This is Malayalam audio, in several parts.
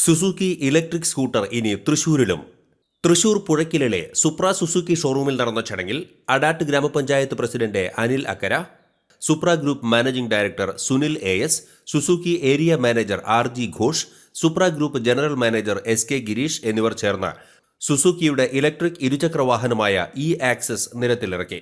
സുസുക്കി ഇലക്ട്രിക് സ്കൂട്ടർ ഇനി തൃശൂരിലും. തൃശൂർ പുഴയ്ക്കലിലെ സുപ്ര സുസുക്കി ഷോറൂമിൽ നടന്ന ചടങ്ങിൽ അഡാട്ട് ഗ്രാമപഞ്ചായത്ത് president Anil Akkara, Supra group managing director Sunil AS, Suzuki area manager RG Ghosh, Supra group general manager SK Girish എന്നിവർ ചേർന്ന് സുസുക്കിയുടെ ഇലക്ട്രിക് ഇരുചക്ര വാഹനമായ E-ആക്സസ് നിരത്തിലിറക്കി.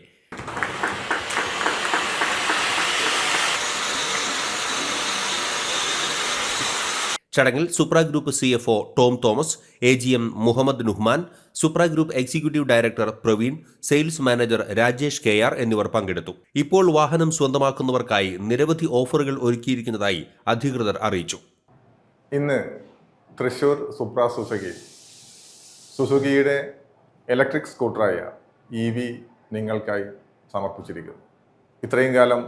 ചടങ്ങിൽ Supra group CFO Tom Thomas, AGM Muhammad Nuhman, Supra group executive director Praveen, sales manager Rajesh KR എന്നിവർ പങ്കെടുത്തു. ഇപ്പോൾ വാഹനം സ്വന്തമാക്കുന്നവർക്കായി നിരവധി ഓഫറുകൾ ഒരുക്കിയിരിക്കുന്നതായി അധികൃതർ അറിയിച്ചു. ഇന്ന് തൃശൂർ സുപ്ര സുസുക്കിയുടെ ഇലക്ട്രിക് സ്കൂട്ടറായ EV നിങ്ങൾക്കായി സമർപ്പിച്ചിരിക്കുന്നു. ഇത്രയും കാലം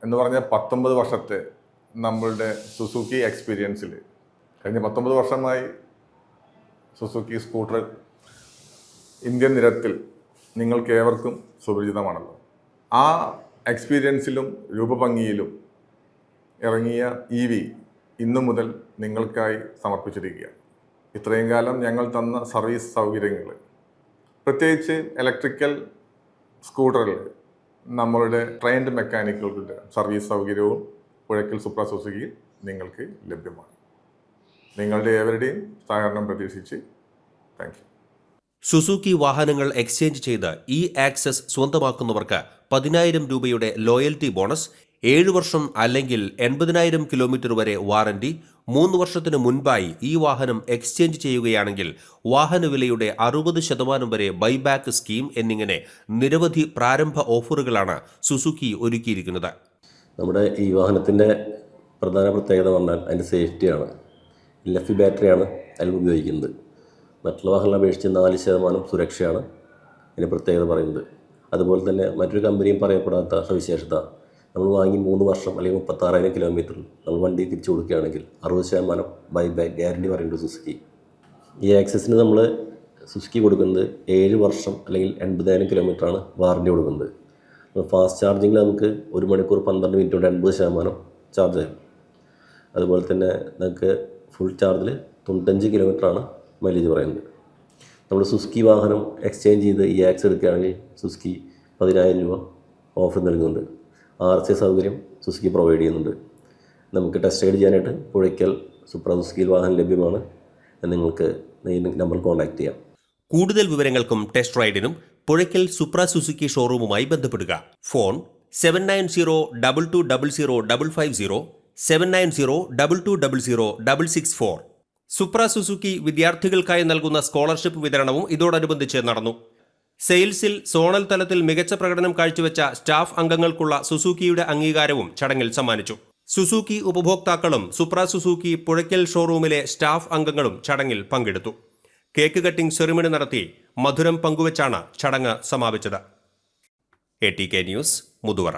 എന്ന് പറഞ്ഞ 19 വർഷത്തെ നമ്മളുടെ സുസുക്കി എക്സ്പീരിയൻസിൽ കഴിഞ്ഞ 19 വർഷമായി സുസുക്കി സ്കൂട്ടർ ഇന്ത്യൻ നിരത്തിൽ നിങ്ങൾക്ക് ഏവർക്കും സുപരിചിതമാണല്ലോ. ആ എക്സ്പീരിയൻസിലും രൂപഭംഗിയിലും ഇറങ്ങിയ EV ഇന്നു മുതൽ നിങ്ങൾക്കായി സമർപ്പിച്ചിരിക്കുകയാണ്. ഇത്രയും കാലം ഞങ്ങൾ തന്ന സർവീസ് സൗകര്യങ്ങൾ, പ്രത്യേകിച്ച് ഇലക്ട്രിക്കൽ സ്കൂട്ടറിൽ നമ്മളുടെ ട്രെയിൻഡ് മെക്കാനിക്കുകളുടെ സർവീസ് സൗകര്യവും പുഴയ്ക്കൽ സുപ്ര സുസുക്കിയിൽ നിങ്ങൾക്ക് ലഭ്യമാണ്. നിങ്ങളുടെ ഏവരുടെയും സഹകരണം പ്രതീക്ഷിച്ച് താങ്ക് യു. സുസുക്കി വാഹനങ്ങൾ എക്സ്ചേഞ്ച് ചെയ്ത് E-ആക്സസ് സ്വന്തമാക്കുന്നവർക്ക് 10,000 രൂപയുടെ ലോയൽറ്റി ബോണസ്, 7 വർഷം അല്ലെങ്കിൽ 80,000 കിലോമീറ്റർ വരെ വാറന്റി, 3 വർഷത്തിന് മുൻപായി ഈ വാഹനം എക്സ്ചേഞ്ച് ചെയ്യുകയാണെങ്കിൽ വാഹനവിലയുടെ 60% വരെ ബൈബാക്ക് സ്കീം എന്നിങ്ങനെ നിരവധി പ്രാരംഭ ഓഫറുകളാണ് സുസുക്കി ഒരുക്കിയിരിക്കുന്നത്. നമ്മുടെ ഈ വാഹനത്തിൻ്റെ പ്രധാന പ്രത്യേകത പറഞ്ഞാൽ അതിൻ്റെ സേഫ്റ്റിയാണ്. LFP ബാറ്ററിയാണ് അതിൽ ഉപയോഗിക്കുന്നത്. മറ്റുള്ള വാഹനങ്ങളെ അപേക്ഷിച്ച് 4% സുരക്ഷയാണ് അതിൻ്റെ പ്രത്യേകത പറയുന്നത്. അതുപോലെ തന്നെ മറ്റൊരു കമ്പനിയും പറയപ്പെടാത്ത സവിശേഷത, നമ്മൾ വാങ്ങി 3 വർഷം അല്ലെങ്കിൽ 36,000 കിലോമീറ്ററിൽ നമ്മൾ വണ്ടി തിരിച്ചു കൊടുക്കുകയാണെങ്കിൽ 60% ബൈബാക്ക് ഗ്യാരണ്ടി പറയുന്നുണ്ട് സുസുക്കി. E-ആക്സസിന് നമ്മൾ സുസുക്കി കൊടുക്കുന്നത് 7 വർഷം അല്ലെങ്കിൽ 80,000 കിലോമീറ്ററാണ് വാറണ്ടി കൊടുക്കുന്നത്. ഫാസ്റ്റ് ചാർജിങ്ങിൽ നമുക്ക് 1 മണിക്കൂർ 12 മിനിറ്റ് കൊണ്ട് 80% ചാർജ് ആകും. അതുപോലെ തന്നെ നമുക്ക് ഫുൾ ചാർജിൽ 95 കിലോമീറ്ററാണ് മൈലേജ് പറയുന്നത്. നമ്മൾ സുസുക്കി വാഹനം എക്സ്ചേഞ്ച് ചെയ്ത് E-ആക്സസ് എടുക്കുകയാണെങ്കിൽ സുസുക്കി 10,000 രൂപ ഓഫർ നൽകുന്നുണ്ട്. RSA സൗകര്യം സുസുക്കി പ്രൊവൈഡ് ചെയ്യുന്നുണ്ട്. നമുക്ക് ടെസ്റ്റ് റൈഡ് ചെയ്യാനായിട്ട് പുഴയ്ക്കൽ സുപ്ര സുസുക്കിയിൽ വാഹനം ലഭ്യമാണ്. നിങ്ങൾക്ക് നമ്പർ കോൺടാക്ട് ചെയ്യാം. കൂടുതൽ വിവരങ്ങൾക്കും ടെസ്റ്റ് റൈഡിനും പുഴയ്ക്കൽ സുപ്ര സുസുക്കി ഷോറൂമുമായി ബന്ധപ്പെടുക. ഫോൺ 7902200550, 7902200664. സുപ്ര സുസുക്കി വിദ്യാർത്ഥികൾക്കായി നൽകുന്ന സ്കോളർഷിപ്പ് വിതരണവും ഇതോടനുബന്ധിച്ച് നടന്നു. സെയിൽസിൽ സോണൽ തലത്തിൽ മികച്ച പ്രകടനം കാഴ്ചവെച്ച സ്റ്റാഫ് അംഗങ്ങൾക്കുള്ള സുസുക്കിയുടെ അംഗീകാരവും ചടങ്ങിൽ സമ്മാനിച്ചു. സുസുക്കി ഉപഭോക്താക്കളും സുപ്ര സുസുക്കി പുഴയ്ക്കൽ ഷോറൂമിലെ സ്റ്റാഫ് അംഗങ്ങളും ചടങ്ങിൽ പങ്കെടുത്തു. കേക്ക് കട്ടിംഗ് സെറിമണി നടത്തി മധുരം പങ്കുവച്ചാണ് ചടങ്ങ് സമാപിച്ചത്. ATK news, Muthuvara.